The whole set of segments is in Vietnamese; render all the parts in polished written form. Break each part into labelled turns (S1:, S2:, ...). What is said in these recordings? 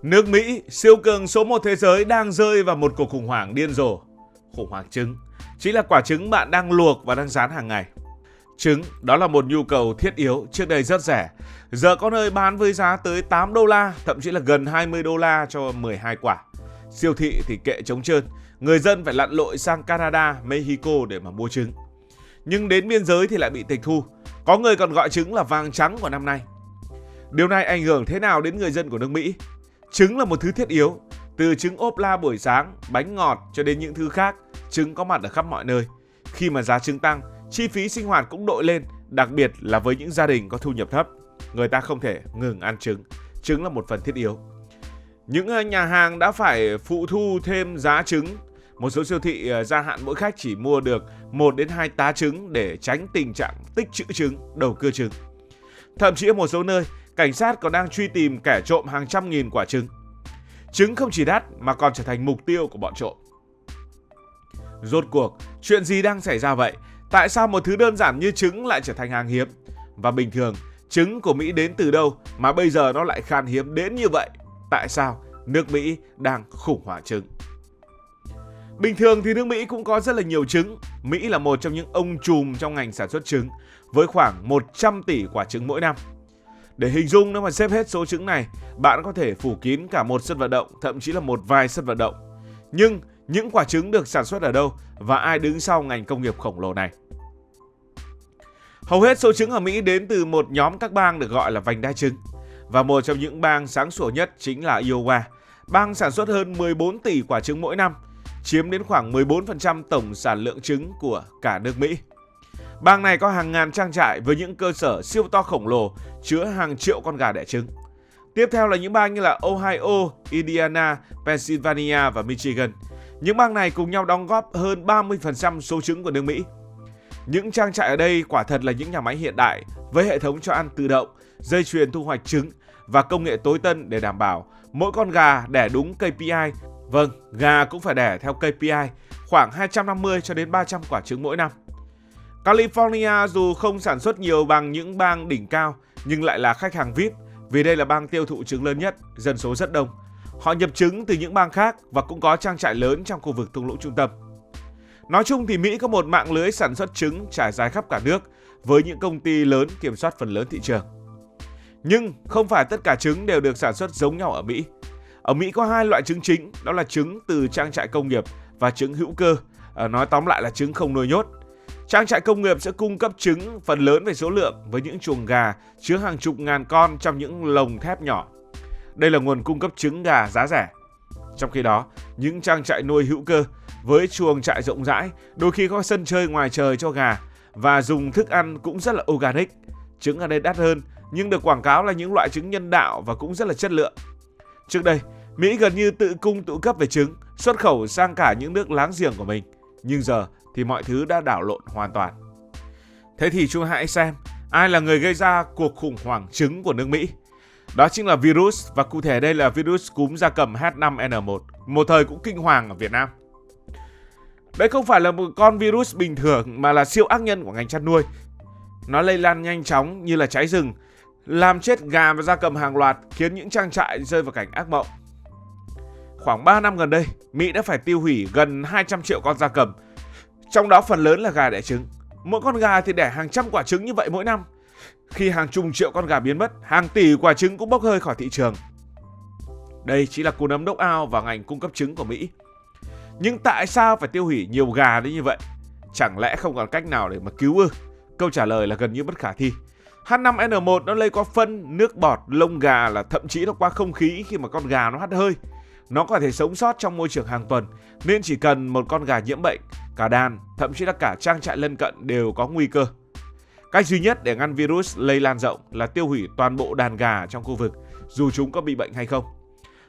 S1: Nước Mỹ, siêu cường số 1 thế giới đang rơi vào một cuộc khủng hoảng điên rồ. Khủng hoảng trứng chính là quả trứng bạn đang luộc và đang rán hàng ngày. Trứng đó là một nhu cầu thiết yếu, trước đây rất rẻ. Giờ có nơi bán với giá tới 8 đô la, thậm chí là gần 20 đô la cho 12 quả. Siêu thị thì kệ trống trơn, người dân phải lặn lội sang Canada, Mexico để mà mua trứng. Nhưng đến biên giới thì lại bị tịch thu. Có người còn gọi trứng là vàng trắng của năm nay. Điều này ảnh hưởng thế nào đến người dân của nước Mỹ? Trứng là một thứ thiết yếu, từ trứng ốp la buổi sáng, bánh ngọt cho đến những thứ khác, trứng có mặt ở khắp mọi nơi. Khi mà giá trứng tăng, chi phí sinh hoạt cũng đội lên, đặc biệt là với những gia đình có thu nhập thấp. Người ta không thể ngừng ăn trứng. Trứng là một phần thiết yếu. Những nhà hàng đã phải phụ thu thêm giá trứng. Một số siêu thị gia hạn mỗi khách chỉ mua được 1 đến 2 tá trứng để tránh tình trạng tích trữ trứng, đầu cơ trứng. Thậm chí ở một số nơi, cảnh sát còn đang truy tìm kẻ trộm hàng trăm nghìn quả trứng. Trứng không chỉ đắt mà còn trở thành mục tiêu của bọn trộm. Rốt cuộc, chuyện gì đang xảy ra vậy? Tại sao một thứ đơn giản như trứng lại trở thành hàng hiếm? Và bình thường, trứng của Mỹ đến từ đâu mà bây giờ nó lại khan hiếm đến như vậy? Tại sao nước Mỹ đang khủng hoảng trứng? Bình thường thì nước Mỹ cũng có rất là nhiều trứng. Mỹ là một trong những ông trùm trong ngành sản xuất trứng, với khoảng 100 tỷ quả trứng mỗi năm. Để hình dung nếu mà xếp hết số trứng này, bạn có thể phủ kín cả một sân vận động, thậm chí là một vài sân vận động. Nhưng những quả trứng được sản xuất ở đâu và ai đứng sau ngành công nghiệp khổng lồ này? Hầu hết số trứng ở Mỹ đến từ một nhóm các bang được gọi là vành đai trứng. Và một trong những bang sáng sủa nhất chính là Iowa. Bang sản xuất hơn 14 tỷ quả trứng mỗi năm, chiếm đến khoảng 14% tổng sản lượng trứng của cả nước Mỹ. Bang này có hàng ngàn trang trại với những cơ sở siêu to khổng lồ chứa hàng triệu con gà đẻ trứng. Tiếp theo là những bang như là Ohio, Indiana, Pennsylvania và Michigan. Những bang này cùng nhau đóng góp hơn 30% số trứng của nước Mỹ. Những trang trại ở đây quả thật là những nhà máy hiện đại với hệ thống cho ăn tự động, dây chuyền thu hoạch trứng và công nghệ tối tân để đảm bảo mỗi con gà đẻ đúng KPI. Vâng, gà cũng phải đẻ theo KPI, khoảng 250 cho đến 300 quả trứng mỗi năm. California dù không sản xuất nhiều bằng những bang đỉnh cao nhưng lại là khách hàng VIP vì đây là bang tiêu thụ trứng lớn nhất, dân số rất đông. Họ nhập trứng từ những bang khác và cũng có trang trại lớn trong khu vực thung lũng trung tâm. Nói chung thì Mỹ có một mạng lưới sản xuất trứng trải dài khắp cả nước với những công ty lớn kiểm soát phần lớn thị trường. Nhưng không phải tất cả trứng đều được sản xuất giống nhau ở Mỹ. Ở Mỹ có 2 loại trứng chính, đó là trứng từ trang trại công nghiệp và trứng hữu cơ. Nói tóm lại là trứng không nuôi nhốt. Trang trại công nghiệp sẽ cung cấp trứng phần lớn về số lượng với những chuồng gà chứa hàng chục ngàn con trong những lồng thép nhỏ. Đây là nguồn cung cấp trứng gà giá rẻ. Trong khi đó, những trang trại nuôi hữu cơ với chuồng trại rộng rãi, đôi khi có sân chơi ngoài trời cho gà và dùng thức ăn cũng rất là organic. Trứng ở đây đắt hơn nhưng được quảng cáo là những loại trứng nhân đạo và cũng rất là chất lượng. Trước đây, Mỹ gần như tự cung tự cấp về trứng, xuất khẩu sang cả những nước láng giềng của mình. Nhưng giờ thì mọi thứ đã đảo lộn hoàn toàn. Thế thì chúng hãy xem ai là người gây ra cuộc khủng hoảng trứng của nước Mỹ. Đó chính là virus, và cụ thể đây là virus cúm gia cầm H5N1, một thời cũng kinh hoàng ở Việt Nam. Đây không phải là một con virus bình thường mà là siêu ác nhân của ngành chăn nuôi. Nó lây lan nhanh chóng như là cháy rừng, làm chết gà và gia cầm hàng loạt, khiến những trang trại rơi vào cảnh ác mộng. Khoảng 3 năm gần đây, Mỹ đã phải tiêu hủy gần 200 triệu con gia cầm, trong đó phần lớn là gà đẻ trứng. Mỗi con gà thì đẻ hàng trăm quả trứng như vậy mỗi năm. Khi hàng chục triệu con gà biến mất, hàng tỷ quả trứng cũng bốc hơi khỏi thị trường. Đây chỉ là cú đấm knock out vào ngành cung cấp trứng của Mỹ. Nhưng tại sao phải tiêu hủy nhiều gà đến như vậy? Chẳng lẽ không còn cách nào để mà cứu ư? Câu trả lời là gần như bất khả thi. H5N1 nó lây qua phân, nước bọt, lông gà, là thậm chí nó qua không khí khi mà con gà nó hắt hơi. Nó có thể sống sót trong môi trường hàng tuần, nên chỉ cần một con gà nhiễm bệnh, cả đàn, thậm chí là cả trang trại lân cận đều có nguy cơ. Cách duy nhất để ngăn virus lây lan rộng là tiêu hủy toàn bộ đàn gà trong khu vực, dù chúng có bị bệnh hay không.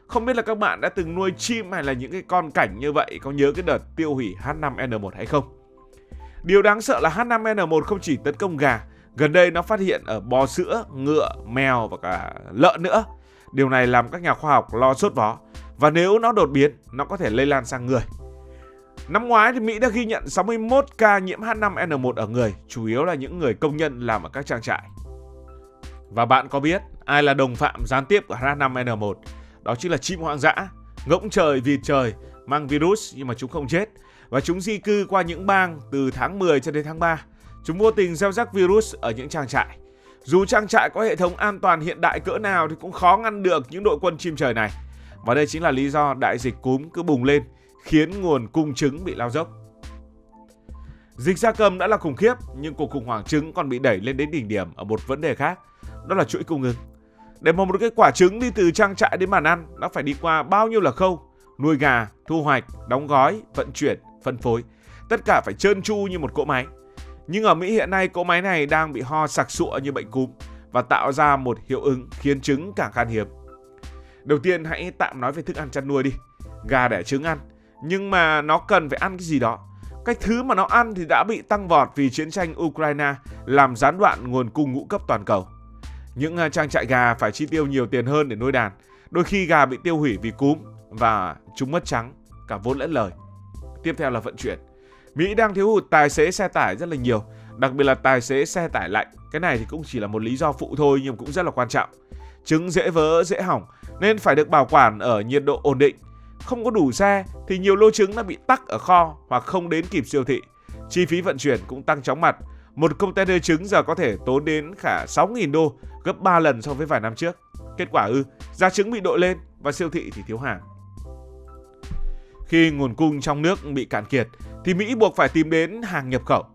S1: Không biết là các bạn đã từng nuôi chim hay là những cái con cảnh như vậy có nhớ cái đợt tiêu hủy H5N1 hay không? Điều đáng sợ là H5N1 không chỉ tấn công gà, gần đây nó phát hiện ở bò sữa, ngựa, mèo và cả lợn nữa. Điều này làm các nhà khoa học lo sốt vó, và nếu nó đột biến, nó có thể lây lan sang người. Năm ngoái thì Mỹ đã ghi nhận 61 ca nhiễm H5N1 ở người, chủ yếu là những người công nhân làm ở các trang trại. Và bạn có biết ai là đồng phạm gián tiếp của H5N1? đó chính là chim hoang dã, ngỗng trời, vịt trời, mang virus nhưng mà chúng không chết. Và chúng di cư qua những bang từ tháng 10 cho đến tháng 3. Chúng vô tình gieo rắc virus ở những trang trại. Dù trang trại có hệ thống an toàn hiện đại cỡ nào thì cũng khó ngăn được những đội quân chim trời này. Và đây chính là lý do đại dịch cúm cứ bùng lên, khiến nguồn cung trứng bị lao dốc. Dịch gia cầm đã là khủng khiếp, nhưng cuộc khủng hoảng trứng còn bị đẩy lên đến đỉnh điểm ở một vấn đề khác, đó là chuỗi cung ứng. Để mà một cái quả trứng đi từ trang trại đến bàn ăn, nó phải đi qua bao nhiêu là khâu: nuôi gà, thu hoạch, đóng gói, vận chuyển, phân phối. Tất cả phải trơn tru như một cỗ máy. Nhưng ở Mỹ hiện nay, cỗ máy này đang bị ho sặc sụa như bệnh cúm và tạo ra một hiệu ứng khiến trứng càng khan hiếm. Đầu tiên hãy tạm nói về thức ăn chăn nuôi đi. Gà đẻ trứng ăn, nhưng mà nó cần phải ăn cái gì đó. Cái thứ mà nó ăn thì đã bị tăng vọt vì chiến tranh Ukraine làm gián đoạn nguồn cung ngũ cốc toàn cầu. Những trang trại gà phải chi tiêu nhiều tiền hơn để nuôi đàn. Đôi khi gà bị tiêu hủy vì cúm và chúng mất trắng, cả vốn lẫn lời. Tiếp theo là vận chuyển. Mỹ đang thiếu hụt tài xế xe tải rất là nhiều, đặc biệt là tài xế xe tải lạnh. Cái này thì cũng chỉ là một lý do phụ thôi nhưng cũng rất là quan trọng. Trứng dễ vỡ, dễ hỏng nên phải được bảo quản ở nhiệt độ ổn định. Không có đủ xe thì nhiều lô trứng đã bị tắc ở kho hoặc không đến kịp siêu thị. Chi phí vận chuyển cũng tăng chóng mặt. Một container trứng giờ có thể tốn đến cả 6.000 đô, gấp 3 lần so với vài năm trước. Kết quả giá trứng bị đội lên và siêu thị thì thiếu hàng. Khi nguồn cung trong nước bị cạn kiệt thì Mỹ buộc phải tìm đến hàng nhập khẩu.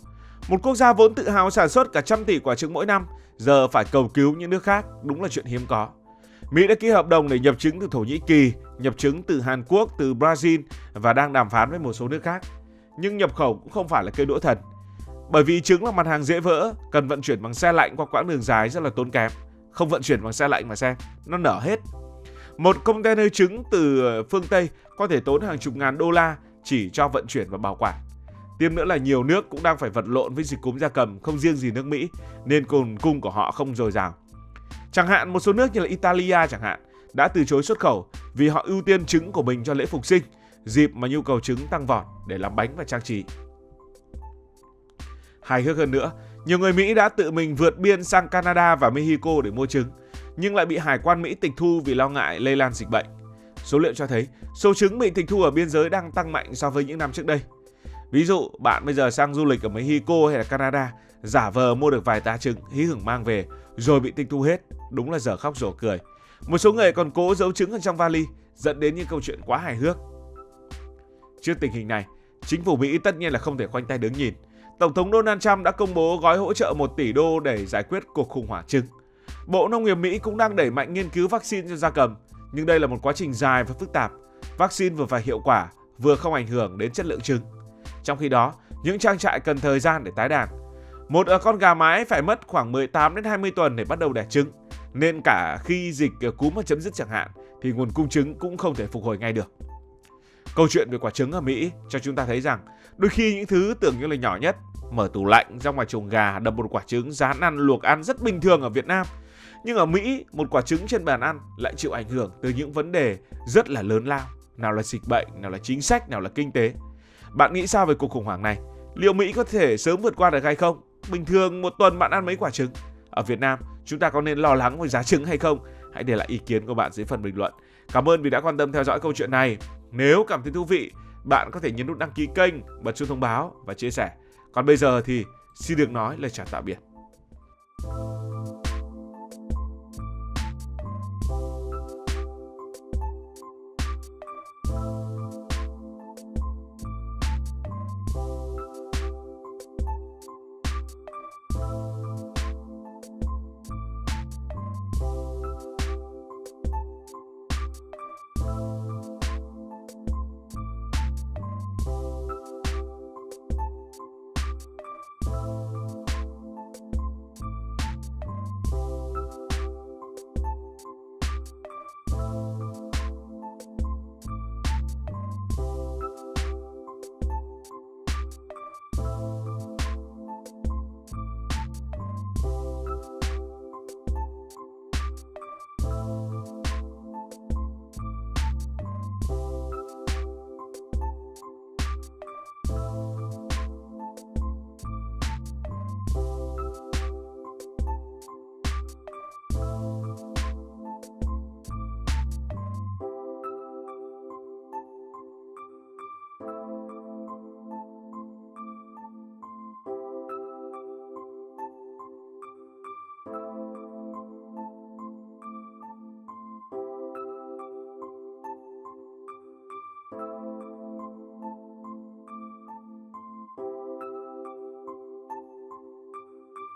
S1: Một quốc gia vốn tự hào sản xuất cả trăm tỷ quả trứng mỗi năm, giờ phải cầu cứu những nước khác, đúng là chuyện hiếm có. Mỹ đã ký hợp đồng để nhập trứng từ Thổ Nhĩ Kỳ, nhập trứng từ Hàn Quốc, từ Brazil và đang đàm phán với một số nước khác. Nhưng nhập khẩu cũng không phải là cây đũa thần. Bởi vì trứng là mặt hàng dễ vỡ, cần vận chuyển bằng xe lạnh qua quãng đường dài rất là tốn kém. Không vận chuyển bằng xe lạnh mà xem, nó nở hết. Một container trứng từ phương Tây có thể tốn hàng chục ngàn đô la chỉ cho vận chuyển và bảo quản. Tiếp nữa là nhiều nước cũng đang phải vật lộn với dịch cúm gia cầm, không riêng gì nước Mỹ, nên nguồn cung của họ không dồi dào. Chẳng hạn một số nước như là Italia chẳng hạn đã từ chối xuất khẩu vì họ ưu tiên trứng của mình cho lễ phục sinh, dịp mà nhu cầu trứng tăng vọt để làm bánh và trang trí. Hài hước hơn nữa, nhiều người Mỹ đã tự mình vượt biên sang Canada và Mexico để mua trứng, nhưng lại bị hải quan Mỹ tịch thu vì lo ngại lây lan dịch bệnh. Số liệu cho thấy số trứng bị tịch thu ở biên giới đang tăng mạnh so với những năm trước đây. Ví dụ, bạn bây giờ sang du lịch ở Mexico hay là Canada, giả vờ mua được vài tá trứng, hí hửng mang về, rồi bị tịch thu hết. Đúng là dở khóc dở cười. Một số người còn cố giấu trứng ở trong vali, dẫn đến những câu chuyện quá hài hước. Trước tình hình này, chính phủ Mỹ tất nhiên là không thể khoanh tay đứng nhìn. Tổng thống Donald Trump đã công bố gói hỗ trợ 1 tỷ đô để giải quyết cuộc khủng hoảng trứng. Bộ Nông nghiệp Mỹ cũng đang đẩy mạnh nghiên cứu vaccine cho gia cầm, nhưng đây là một quá trình dài và phức tạp. Vaccine vừa phải hiệu quả, vừa không ảnh hưởng đến chất lượng trứng. Trong khi đó, những trang trại cần thời gian để tái đàn. Một con gà mái phải mất khoảng 18 đến 20 tuần để bắt đầu đẻ trứng, nên cả khi dịch cúm mà chấm dứt chẳng hạn thì nguồn cung trứng cũng không thể phục hồi ngay được. Câu chuyện về quả trứng ở Mỹ cho chúng ta thấy rằng đôi khi những thứ tưởng như là nhỏ nhất, mở tủ lạnh ra ngoài chuồng gà đập một quả trứng rán ăn, luộc ăn rất bình thường ở Việt Nam. Nhưng ở Mỹ, một quả trứng trên bàn ăn lại chịu ảnh hưởng từ những vấn đề rất là lớn lao. Nào là dịch bệnh, nào là chính sách, nào là kinh tế. Bạn nghĩ sao về cuộc khủng hoảng này? Liệu Mỹ có thể sớm vượt qua được hay không? Bình thường một tuần bạn ăn mấy quả trứng? Ở Việt Nam, chúng ta có nên lo lắng về giá trứng hay không? Hãy để lại ý kiến của bạn dưới phần bình luận. Cảm ơn vì đã quan tâm theo dõi câu chuyện này. Nếu cảm thấy thú vị, bạn có thể nhấn nút đăng ký kênh, bật chuông thông báo và chia sẻ. Còn bây giờ thì xin được nói lời chào tạm biệt.